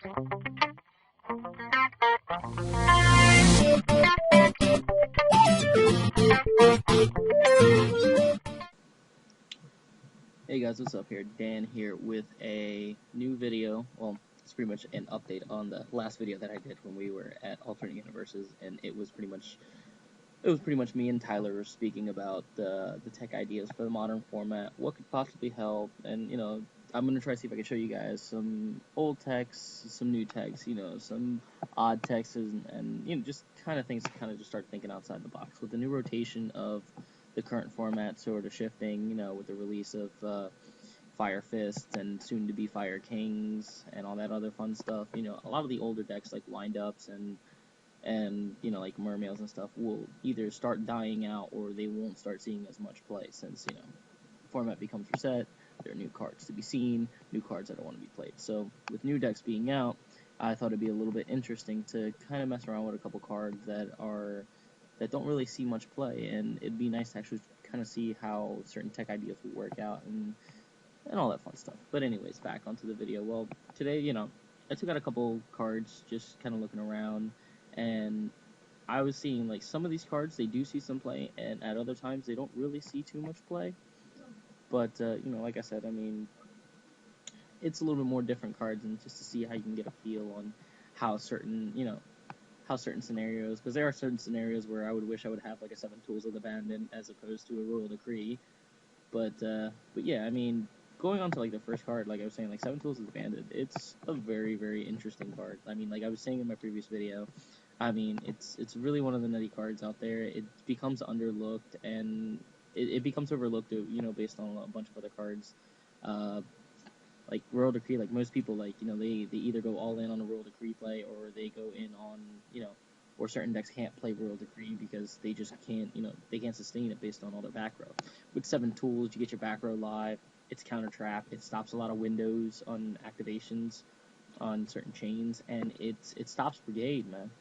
Hey guys, what's up here? Dan here with a new video. Well, it's pretty much an update on the last video that I did when we were at Alternate Universes, and it was pretty much me and Tyler speaking about the tech ideas for the modern format, what could possibly help, and I'm gonna try to see if I can show you guys some old techs, some new techs, some odd techs, and just kind of things to kind of just start thinking outside the box with the new rotation of the current format sort of shifting, with the release of Fire Fists and soon to be Fire Kings and all that other fun stuff. A lot of the older decks like windups and like mermails and stuff will either start dying out or they won't start seeing as much play since the format becomes reset. There are new cards to be seen, new cards that don't want to be played. So with new decks being out, I thought it'd be a little bit interesting to kind of mess around with a couple cards that don't really see much play, and it'd be nice to actually kind of see how certain tech ideas will work out and all that fun stuff. But anyways, back onto the video. Well, today, I took out a couple cards, just kind of looking around, and I was seeing, like, some of these cards, they do see some play, and at other times, they don't really see too much play. But, like I said, I mean, it's a little bit more different cards, and just to see how you can get a feel on how certain scenarios, because there are certain scenarios where I would wish I would have like a 7 Tools of the Bandit as opposed to a Royal Decree, but yeah, I mean, going on to like the first card, like I was saying, like 7 Tools of the Bandit, it's a very, very interesting card. I mean, like I was saying in my previous video, I mean, it's really one of the nutty cards out there. It becomes underlooked, and it becomes overlooked, based on a bunch of other cards. Like Royal Decree, like most people, like, they either go all in on a Royal Decree play, or they go in on, or certain decks can't play Royal Decree because they just can't, they can't sustain it based on all their back row. With 7 Tools, you get your back row live, it's counter trap, it stops a lot of windows on activations on certain chains, and it stops Brigade, man.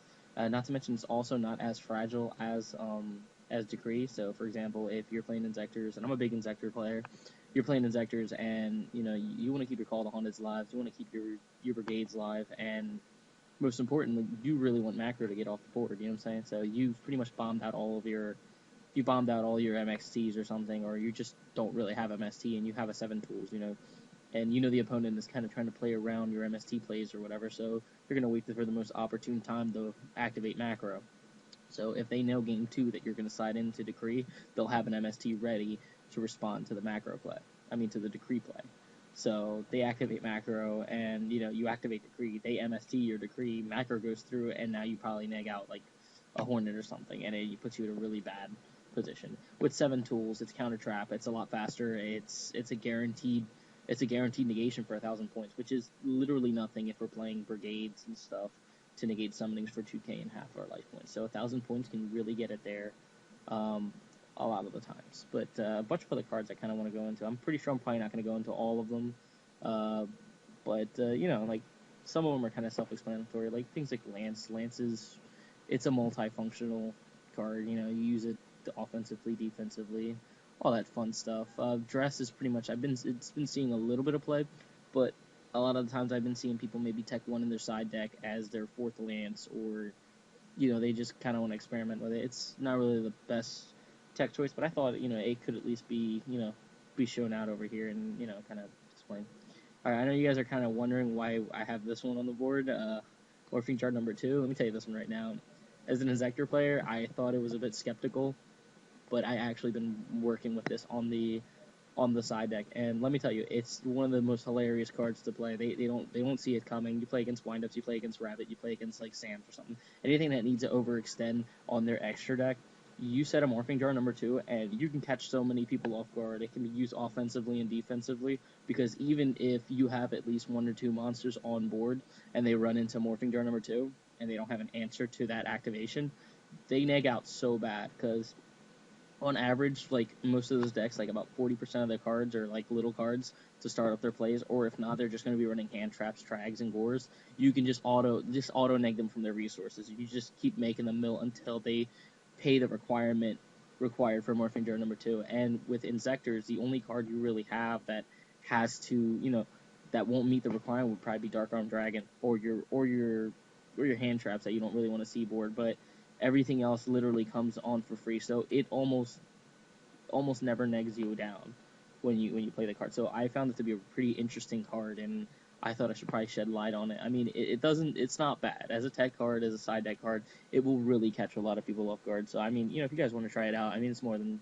Not to mention, it's also not as fragile as Decree. So, for example, if you're playing Inzectors, and I'm a big Inzector player, you're playing Inzectors, and you want to keep your Call to Haunteds live, you want to keep your Brigades live, and most importantly, you really want macro to get off the board. You know what I'm saying? So you've pretty much bombed out all your MXTs or something, or you just don't really have MST, and you have a 7 Tools, and the opponent is kind of trying to play around your MST plays or whatever, so you're going to wait for the most opportune time to activate macro. So if they know game 2 that you're going to slide into Decree, they'll have an MST ready to respond to the macro play. I mean, to the Decree play. So they activate macro, and you activate Decree. They MST your Decree. Macro goes through, and now you probably neg out like a Hornet or something, and it puts you in a really bad position. With 7 Tools, it's counter trap. It's a lot faster. It's a guaranteed negation for 1,000 points, which is literally nothing if we're playing Brigades and stuff to negate summonings for 2k and half our life points. So 1,000 points can really get it there a lot of the times. But a bunch of other cards I kind of want to go into. I'm pretty sure I'm probably not going to go into all of them. But like some of them are kind of self-explanatory. Like things like Lance. Lance it's a multifunctional card. You use it offensively, defensively, all that fun stuff. Dress is pretty much, it's been seeing a little bit of play, but a lot of the times I've been seeing people maybe tech one in their side deck as their 4th Lance, or, they just kind of want to experiment with it. It's not really the best tech choice, but I thought, it could at least be, be shown out over here and, kind of explain. Alright, I know you guys are kind of wondering why I have this one on the board, Morphing chart number 2. Let me tell you this one right now. As an Inzector player, I thought it was a bit skeptical, but I actually been working with this on the side deck, and let me tell you, it's one of the most hilarious cards to play. They won't see it coming. You play against windups, you play against Rabbit, you play against like Sam's or something. Anything that needs to overextend on their extra deck, you set a Morphing jar number 2, and you can catch so many people off guard. It can be used offensively and defensively, because even if you have at least 1 or 2 monsters on board and they run into Morphing jar number 2 and they don't have an answer to that activation, they neg out so bad, because on average, like, most of those decks, like, about 40% of their cards are, like, little cards to start up their plays, or if not, they're just going to be running hand traps, trags, and gores. You can just auto-neg them from their resources. You just keep making them mill until they pay the requirement required for Morphing Jar number 2. And with Inzectors, the only card you really have that has to, that won't meet the requirement would probably be Dark Arm Dragon or your hand traps that you don't really want to seaboard, but everything else literally comes on for free, so it almost never negs you down when you play the card. So I found it to be a pretty interesting card, and I thought I should probably shed light on it. I mean, it's not bad as a tech card, as a side deck card. It will really catch a lot of people off guard. So I mean, if you guys want to try it out, I mean, it's more than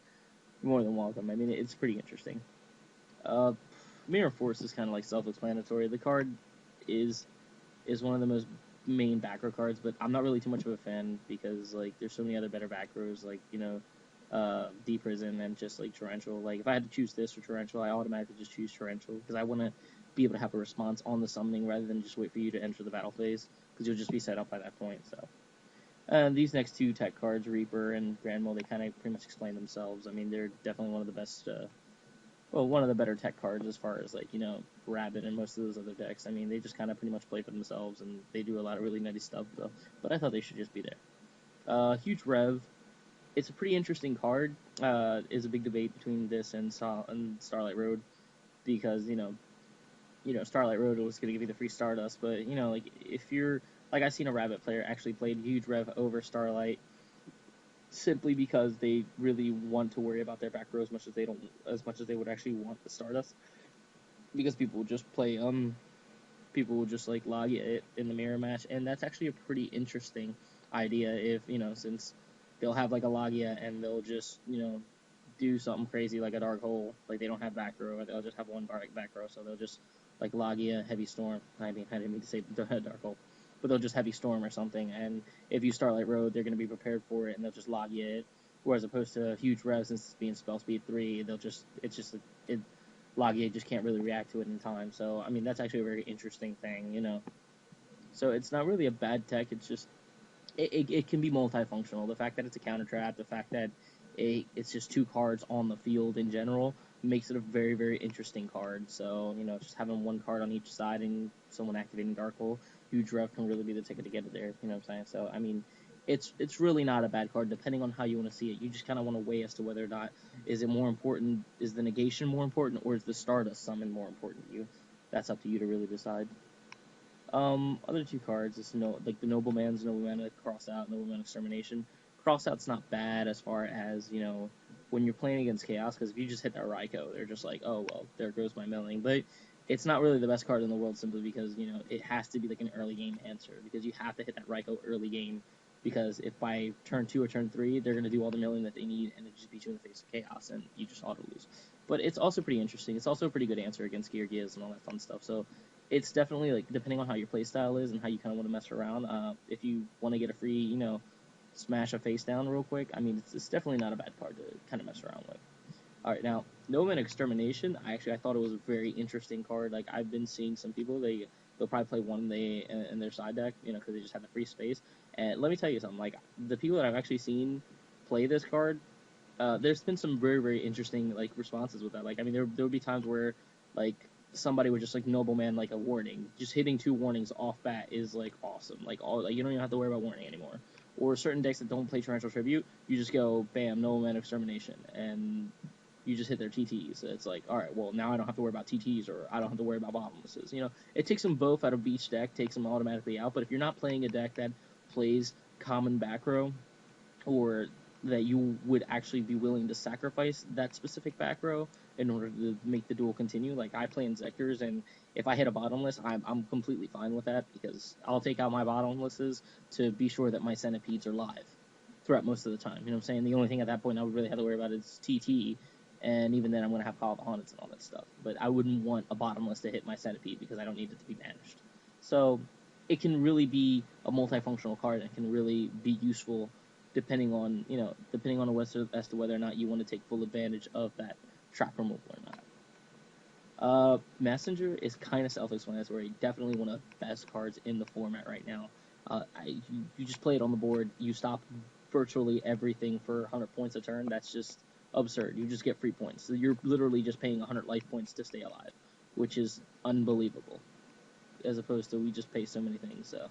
welcome. I mean, it's pretty interesting. Mirror Force is kind of like self-explanatory. The card is one of the most main back row cards, but I'm not really too much of a fan because like there's so many other better back rows, like Deep Prison and just like Torrential. Like if I had to choose this or Torrential, I automatically just choose Torrential because I want to be able to have a response on the summoning rather than just wait for you to enter the battle phase because you'll just be set up by that point. So these next two tech cards, Reaper and Granmole, they kind of pretty much explain themselves. I mean, they're definitely one of the best. One of the better tech cards as far as like Rabbit and most of those other decks. I mean, they just kind of pretty much play for themselves and they do a lot of really nutty stuff though. But I thought they should just be there. Huge Rev. It's a pretty interesting card. Is a big debate between this and Starlight Road because Starlight Road was going to give you the free Stardust, but like if you're like I've seen a Rabbit player actually played Huge Rev over Starlight simply because they really want to worry about their back row as much as they would actually want the Stardust, because people will just play people will just like log it in the mirror match, and that's actually a pretty interesting idea if since they'll have like a Logia and they'll just do something crazy like a Dark Hole, like they don't have back row, they'll just have one back row, so they'll just like Logia, Heavy Storm. I didn't mean to say Dark Hole, but they'll just Heavy Storm or something, and if you Starlight Road, they're going to be prepared for it, and they'll just Logia it, whereas opposed to Huge Rev, since it's being Spell Speed 3, Logia just can't really react to it in time, so I mean, that's actually a very interesting thing, So it's not really a bad tech, it's just, it can be multifunctional. The fact that it's a counter trap, the fact that it's just two cards on the field in general makes it a very, very interesting card. So, just having one card on each side and someone activating Dark Hole, Huge Rev can really be the ticket to get it there, you know what I'm saying? So, I mean, it's really not a bad card, depending on how you want to see it. You just kind of want to weigh as to whether or not, is it more important, is the negation more important, or is the Stardust summon more important to you? That's up to you to really decide. Other two cards is like the Nobleman Crossout, Nobleman Extermination. Crossout's not bad as far as when you're playing against Chaos, because if you just hit that Raikou, they're just like, oh well, there goes my milling. But it's not really the best card in the world simply because it has to be like an early game answer, because you have to hit that Raikou early game, because if by turn 2 or turn 3 they're gonna do all the milling that they need and it just beat you in the face of Chaos and you just auto lose. But it's also pretty interesting. It's also a pretty good answer against Gear Gears and all that fun stuff. So it's definitely, like, depending on how your playstyle is and how you kind of want to mess around, if you want to get a free, smash a face down real quick, I mean, it's definitely not a bad card to kind of mess around with. Alright, now, Nomad Extermination, I thought it was a very interesting card. Like, I've been seeing some people, they'll probably play one in their side deck, because they just have the free space. And let me tell you something, like, the people that I've actually seen play this card, there's been some very, very interesting, like, responses with that. Like, I mean, there would be times where, like, somebody would just like Nobleman like a warning. Just hitting 2 warnings off bat is like awesome. Like you don't even have to worry about warning anymore. Or certain decks that don't play Torrential Tribute, you just go bam, Nobleman Extermination, and you just hit their TTs. It's like, all right, well now I don't have to worry about TTs, or I don't have to worry about bottomlesses. It takes them both out of each deck, takes them automatically out. But if you're not playing a deck that plays common back row, or that you would actually be willing to sacrifice that specific back row in order to make the duel continue. Like, I play in Zekers, and if I hit a bottomless, I'm completely fine with that, because I'll take out my bottomlesses to be sure that my centipedes are live throughout most of the time. You know what I'm saying? The only thing at that point I would really have to worry about is TT, and even then I'm going to have Call of the Haunted and all that stuff. But I wouldn't want a bottomless to hit my centipede, because I don't need it to be banished. So it can really be a multifunctional card, and can really be useful depending on as to whether or not you want to take full advantage of that trap removal or not. Messenger is kind of self-explanatory. Definitely one of the best cards in the format right now. You just play it on the board. You stop virtually everything for 100 points a turn. That's just absurd. You just get free points. So you're literally just paying 100 life points to stay alive, which is unbelievable. As opposed to we just pay so many things. So